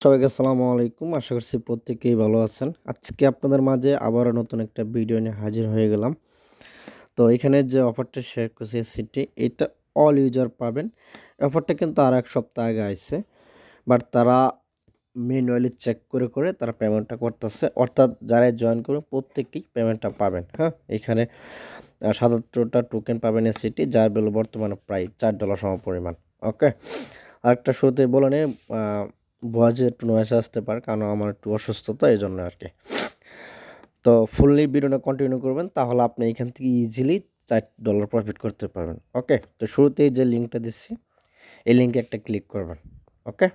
সবাইকে আসসালামু আলাইকুম। আশা করছি প্রত্যেকেই ভালো আছেন। আজকে আপনাদের মাঝে আবারও নতুন একটা ভিডিও নিয়ে হাজির হয়ে গেলাম। তো এখানে যে অফারটা শেয়ার করছি এসসিটি এটা অল ইউজার পাবেন। অফারটা কিন্তু আর ১ সপ্তাহ আগে আইছে। বাট তারা ম্যানুয়ালি চেক করে তারা পেমেন্টটা করতেছে। অর্থাৎ যারাই জয়েন করবে প্রত্যেকেই পেমেন্টটা পাবেন। হ্যাঁ? এখানে ৭৭ টা টোকেন পাবেন এসসিটি যার ভ্যালু বর্তমানে প্রায় $৪ সমপরিমাণ। ওকে? আরেকটা শুরুতেই বলে নেই ভয়েসে একটু নয়েজ আসতে পারে কারণ আমার একটু অসুস্থতা এজন্য আরকি। তো ফুললি ভিডিওটা কন্টিনিউ করবেন তাহলে আপনি এখান থেকে ইজিলি $৪ প্রফিট করতে পারবেন। ওকে? তো শুরুতেই যে লিঙ্কটা দিচ্ছি এই লিঙ্কে একটা ক্লিক করবেন। ওকে?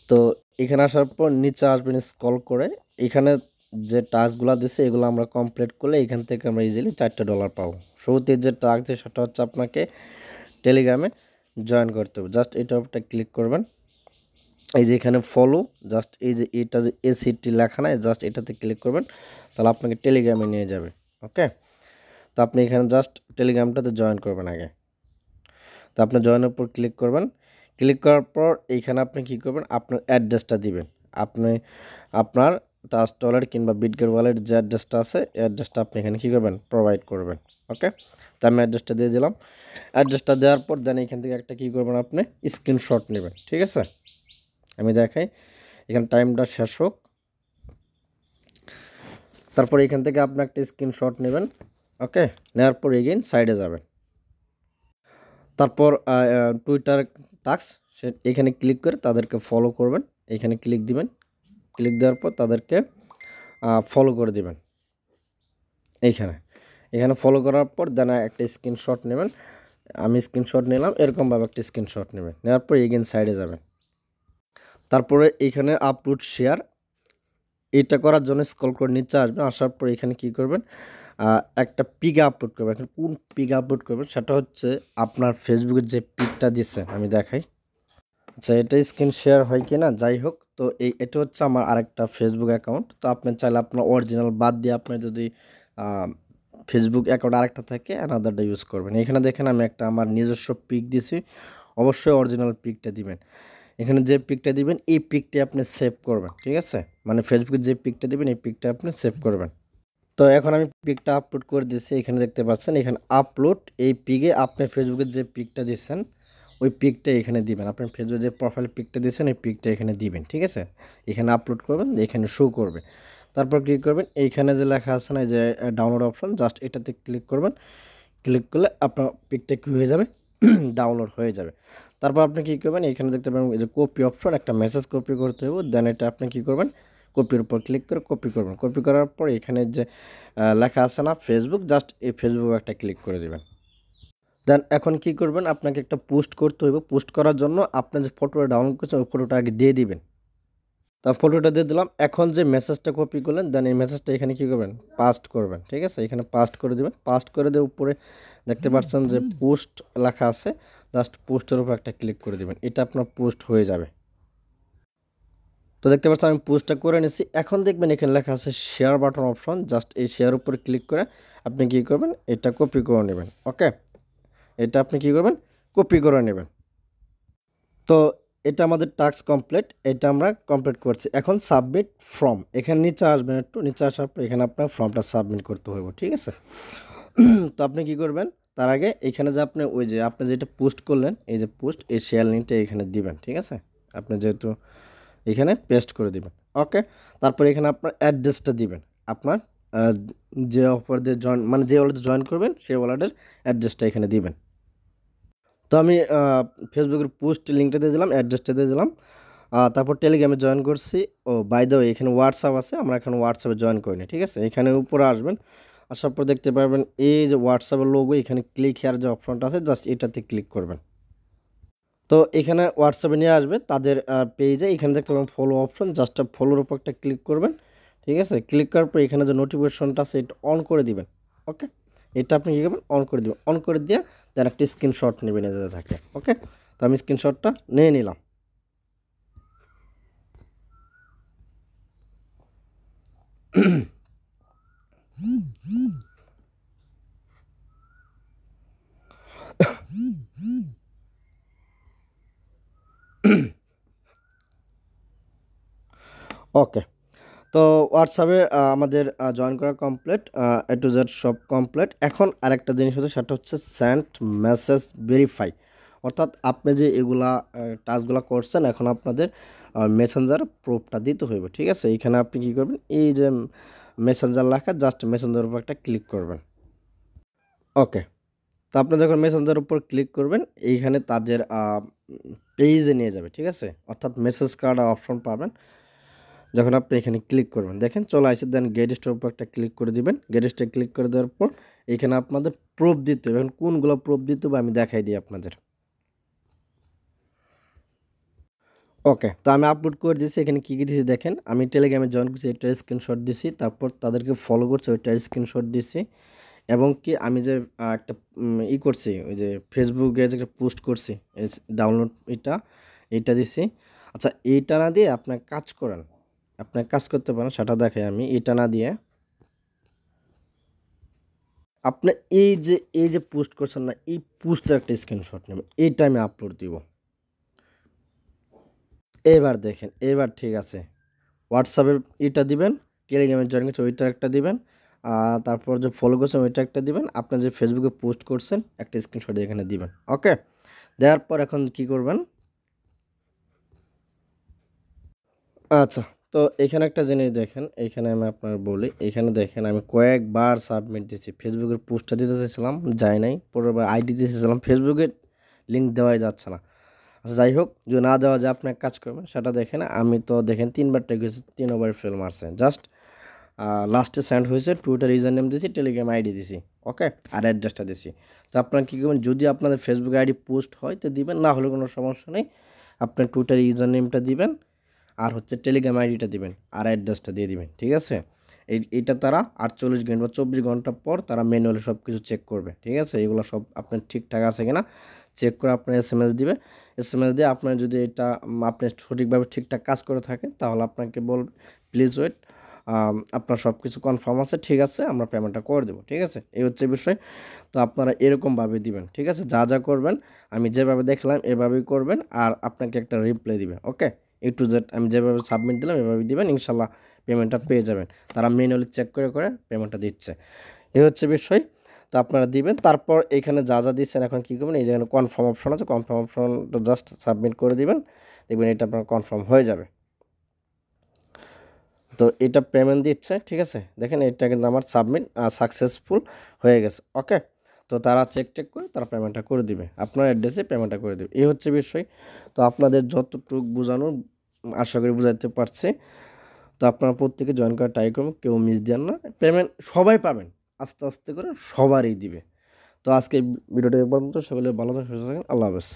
তো এখানে আসার পর নিচে আসবেন স্ক্রল করে এখানে যে টাস্কগুলা দিছে এগুলো আমরা কমপ্লিট করলে এখান থেকে আমরা ইজিলি $৪ পাবো। শুরুতে যে টাস্ক দিয়ে সেটা হচ্ছে আপনাকে টেলিগ্রামে জয়েন করতে হবে। জাস্ট এটার উপরটা ক্লিক করবেন। এই যে এখানে ফলো জাস্ট এই যে এটা যে এসিটি লেখা নাই জাস্ট এটাতে ক্লিক করবেন তাহলে আপনাকে টেলিগ্রামে নিয়ে যাবে। ওকে? তো আপনি এখানে জাস্ট টেলিগ্রামটাতে জয়েন করবেন আগে। তো আপনি জয়েনের উপর ক্লিক করবেন। ক্লিক করার পর এইখানে আপনি কী করবেন আপনার অ্যাড্রেসটা দিবেন। আপনি আপনার ট্রাস্ট ওয়ালেট কিংবা বিটগেট ওয়ালেট যে অ্যাড্রেসটা আছে এই অ্যাড্রেসটা আপনি এখানে কী করবেন প্রোভাইড করবেন। ওকে? তো আমি অ্যাড্রেসটা দিয়ে দিলাম। অ্যাড্রেসটা দেওয়ার পর দেন এখান থেকে একটা কী করবেন আপনি স্ক্রিনশট নেবেন। ঠিক আছে? আমি দেখাই এখানে টাইমটা শেষ হোক। তারপর এখান থেকে আপনি একটা স্ক্রিনশট নেবেন। ওকে? নেওয়ার পর এগেইন সাইডে যাবেন। তারপর টুইটার টাস্ক এখানে ক্লিক করে তাদেরকে ফলো করবেন। এখানে ক্লিক দিবেন। ক্লিক দেওয়ার পর তাদেরকে ফলো করে দিবেন। এখানে ফলো করার পর দেন একটা স্ক্রিনশট নেবেন। আমি স্ক্রিনশট নিলাম। এরকমভাবে একটা স্ক্রিনশট নেবেন। নেওয়ার পর এগেইন সাইডে যাবেন। তারপরে এইখানে আপলোড শেয়ার এটা করার জন্য স্ক্রল করে নিচে আসবেন। আসার পর এখানে কী করবেন একটা পিক আপলোড করবেন। এখন কোন পিক আপলোড করবেন সেটা হচ্ছে আপনার ফেসবুকের যে পিকটা দিচ্ছেন আমি দেখাই। আচ্ছা এটা স্ক্রিন শেয়ার হয় কি না যাই হোক তো এটা হচ্ছে আমার আরেকটা ফেসবুক অ্যাকাউন্ট। তো আপনি চাইলে আপনার অরিজিনাল বাদ দিয়ে আপনি যদি ফেসবুক অ্যাকাউন্ট আরেকটা থাকে অ্যানাদারটা ইউজ করবেন। এখানে দেখেন আমি একটা আমার নিজস্ব পিক দিছি। অবশ্যই অরিজিনাল পিকটা দিবেন। এখানে যে পিকটা দিবেন এই পিকটি আপনি সেভ করবেন। ঠিক আছে? মানে ফেসবুকে যে পিকটা দিবেন এই পিকটা আপনি সেভ করবেন। তো এখন আমি পিকটা আপলোড করে দিচ্ছি। এখানে দেখতে পাচ্ছেন এখানে আপলোড এই পিকে আপনি ফেসবুকের যে পিকটা দিচ্ছেন ওই পিকটা এখানে দিবেন। আপনার ফেসবুকে যে প্রোফাইল পিকটা দিচ্ছেন এই পিকটা এখানে দিবেন। ঠিক আছে? এখানে আপলোড করবেন এখানে শো করবে। তারপর কী করবেন এইখানে যে লেখা আছে না যে ডাউনলোড অপশন জাস্ট এটাতে ক্লিক করবেন। ক্লিক করলে আপনার পিকটা কী হয়ে যাবে ডাউনলোড হয়ে যাবে। তারপর আপনি কী করবেন এখানে দেখতে পাবেন এই যে কপি অপশন একটা মেসেজ কপি করতে হবে দেন এটা আপনি কী করবেন কপির উপর ক্লিক করে কপি করবেন। কপি করার পর এখানে যে লেখা আছে না ফেসবুক জাস্ট এই ফেসবুক একটা ক্লিক করে দিবেন। দেন এখন কী করবেন আপনাকে একটা পোস্ট করতে হইব। পোস্ট করার জন্য আপনি যে ফটোটা ডাউনলোড করছেন ওই ফটোটা আগে দিয়ে দিবেন। তা ফটোটা দিয়ে দিলাম। এখন যে মেসেজটা কপি করলেন দেন এই মেসেজটা এখানে কী করবেন পাস্ট করবেন। ঠিক আছে? এখানে পাস্ট করে দিবেন। পাস্ট করে দিয়ে উপরে দেখতে পাচ্ছেন যে পোস্ট লেখা আছে জাস্ট পোস্টের উপর একটা ক্লিক করে দিবেন। এটা আপনার পোস্ট হয়ে যাবে। তো দেখতে পাচ্ছেন আমি পোস্টটা করে নিয়েছি। এখন দেখবেন এখানে লেখা আছে শেয়ার বাটন অপশন জাস্ট এই শেয়ার উপরে ক্লিক করে আপনি কী করবেন এটা কপি করে নেবেন। ওকে? এটা আপনি কী করবেন কপি করে নেবেন। তো এটা আমাদের টাস্ক কমপ্লিট। এটা আমরা কমপ্লিট করছি। এখন সাবমিট ফর্ম এখানে নিচে আসবেন একটু নিচে আসার পর এখানে আপনার ফর্মটা সাবমিট করতে হবে। ঠিক আছে? তো আপনি কী করবেন তার আগে এখানে যে আপনি ওই যে আপনি যেটা পোস্ট করলেন এই যে পোস্ট এই শেয়ার লিঙ্কটা এখানে দিবেন। ঠিক আছে? আপনি যেহেতু এখানে পেস্ট করে দিবেন। ওকে? তারপর এখানে আপনার অ্যাড্রেসটা দিবেন। আপনার আ যে অফার দিয়ে জয়েন মানে যে ওয়ালেটে জয়েন করবেন সেই ওয়ালেটের অ্যাড্রেসটা এখানে দিবেন। তো আমি ফেসবুকের পোস্ট লিঙ্কটা দিয়ে দিলাম, অ্যাড্রেসটা দিয়ে দিলাম। তারপর টেলিগ্রামে জয়েন করছি। ও বাই দ্য ওয়ে এখানে হোয়াটসঅ্যাপ আছে। আমরা এখন হোয়াটসঅ্যাপে জয়েন করিনি। ঠিক আছে? এখানে উপরে আসবেন। আসার পর দেখতে পারবেন এই যে হোয়াটসঅ্যাপের লোগো এখানে ক্লিক হেয়ার যে অপশনটা আছে জাস্ট এটাতে ক্লিক করবেন। তো এখানে হোয়াটসঅ্যাপে নিয়ে আসবে তাদের পেজে এখানে দেখতে পাবেন ফলো অপশন জাস্ট ফলোর উপর একটা ক্লিক করবেন। ঠিক আছে? ক্লিক করার পর এখানে যে নোটিফিকেশনটা আছে এটা অন করে দিবেন। ওকে? এটা আপনি কী করবেন অন করে দিবেন। অন করে দিয়ে দেন একটা স্ক্রিনশট নেবেন এদের থাকে। ওকে? তো আমি স্ক্রিনশটটা নিয়ে নিলাম। ওকে, তো হোয়াটসঅ্যাপে আমাদের জয়েন করা কমপ্লিট, এ টু জেড সব কমপ্লিট। এখন আরেকটা জিনিস হচ্ছে, সেটা হচ্ছে সেন্ড মেসেজ ভেরিফাই। অর্থাৎ আপনি যে এগুলা টাস্কগুলো করছেন, এখন আপনাদের মেসেঞ্জার প্রুফটা দিতে হইবে, ঠিক আছে? এইখানে আপনি কী করবেন, এই যে মেসেঞ্জার লেখা, জাস্ট মেসেঞ্জার উপর একটা ক্লিক করবেন। ওকে, তো আপনি যখন মেসেঞ্জার উপর ক্লিক করবেন, এইখানে তাদের পেজে নিয়ে যাবে, ঠিক আছে? অর্থাৎ মেসেজ করার অপশন পাবেন যখন আপনি এখানে ক্লিক করবেন। দেখেন চলে আসে, দেন গেট স্টোর উপর একটা ক্লিক করে দিবেন। গেট স্টোর ক্লিক করে দেওয়ার পর এখানে আপনাদের প্রুফ দিতে হবে। এখন কোনগুলো প্রুফ দিতে হবে আমি দেখাই দিই আপনাদের। ওকে, তো আমি আপলোড করে দিয়েছি। এখানে কী কী দিয়েছি দেখেন, আমি টেলিগ্রামে জয়েন করছি, এটার স্ক্রিনশট দিছি। তারপর তাদেরকে ফলো করছি, ওইটার স্ক্রিনশট দিছি। এবং কি আমি যে একটা করছি, ওই যে ফেসবুকে যে একটা পোস্ট করছি, ডাউনলোড এইটা দিছি। আচ্ছা, এইটা না দিয়ে আপনার কাজ করেন, আপনার কাজ করতে পারেন, সেটা দেখাই আমি। এটা না দিয়ে আপনি এই যে পোস্ট করছেন না, এই পোস্টের একটা স্ক্রিনশট নেবেন, এইটা আমি আপলোড দিব। এবার দেখেন, এবার ঠিক আছে। হোয়াটসঅ্যাপের এটা দিবেন, টেলিগ্রামে জয়েন করছে ওইটার একটা দিবেন, তারপর যে ফলো করছেন ওইটা একটা দিবেন, আপনার যে ফেসবুকে পোস্ট করছেন একটা স্ক্রিনশট এখানে দিবেন। ওকে, দেওয়ার পর এখন কি করবেন, আচ্ছা, তো এখানে একটা জিনিস দেখেন, এইখানে আমি আপনার বলি, এখানে দেখেন আমি কয়েকবার সাবমিট দিয়েছি। ফেসবুকের পোস্টটা দিতে চাইছিলাম, যায় নাই। পরের বার আইডি দিতে চাইছিলাম, ফেসবুকের লিঙ্ক দেওয়াই যাচ্ছে না। আচ্ছা, যাই হোক, যদি না দেওয়া যায় আপনার কাজ করবেন, সেটা দেখেন। আমি তো দেখেন 3বার ট্রাই করেছি, 3বার ফেল মারছে। জাস্ট লাস্টে সেন্ড হয়েছে, টুইটার ইউজার নেম দিয়েছি, টেলিগ্রাম আইডি দিছি, ওকে, আর অ্যাড্রেসটা দিছি। তো আপনারা কী করবেন, যদি আপনাদের ফেসবুক আইডি পোস্ট হয় তো দিবেন, না হলে কোনো সমস্যা নেই। আপনার টুইটার ইউজার নেমটা দিবেন, আর হচ্ছে টেলিগ্রাম আইডিটা দিবেন, আর অ্যাড্রেসটা দিয়ে দিবেন, ঠিক আছে? এইটা তারা 48 ঘন্টা বা 24 ঘন্টা পর তারা ম্যানুয়ালি সব কিছু চেক করবে, ঠিক আছে? এগুলো সব আপনার ঠিকঠাক আছে কিনা চেক করে আপনার এসএমএস দিবে। এসএমএস দিয়ে আপনার যদি এটা আপনি সঠিকভাবে ঠিকঠাক কাজ করে থাকেন, তাহলে আপনাকে বলবে প্লিজ ওয়েট, আপনার সব কিছু কনফার্ম আছে, ঠিক আছে, আমরা পেমেন্টটা করে দেবো, ঠিক আছে? এই হচ্ছে বিষয়। তো আপনারা এরকমভাবে দিবেন, ঠিক আছে? যা যা করবেন আমি যেভাবে দেখলাম এভাবেই করবেন, আর আপনাকে একটা রিপ্লাই দিবে। ওকে, এ টু জেড আমি যেভাবে সাবমিট দিলাম এভাবে দিবেন, ইনশাল্লাহ পেমেন্টটা পেয়ে যাবেন। তারা ম্যানুয়ালি চেক করে করে পেমেন্টটা দিচ্ছে, এই হচ্ছে বিষয়। তো আপনারা দিবেন, তারপর এখানে যা যা দিচ্ছেন এখন কী করবেন, এই যেখানে কনফার্ম অপশন আছে, কনফার্ম অপশনটা জাস্ট সাবমিট করে দিবেন, দেখবেন এটা আপনার কনফার্ম হয়ে যাবে। তো এটা পেমেন্ট দিচ্ছে, ঠিক আছে? দেখেন এটা কিন্তু আমার সাবমিট সাকসেসফুল হয়ে গেছে। ওকে, তো তারা চেক টেক করে তারা পেমেন্টটা করে দিবে, আপনার অ্যাড্রেসে পেমেন্টটা করে দেবে, এই হচ্ছে বিষয়। তো আপনাদের যতটুকু বোঝানোর আশা করি বুঝাতে পারছি। তো আপনারা প্রত্যেকে জয়েন করার ট্রাই করবেন, কেউ মিস দেন না, পেমেন্ট সবাই পাবেন, আস্তে আস্তে করে সবারই দিবে। তো আজকে ভিডিওটা এ পর্যন্ত, সকলে ভালো থাকেন, সুস্থ থাকেন, আল্লাহ হাফেজ।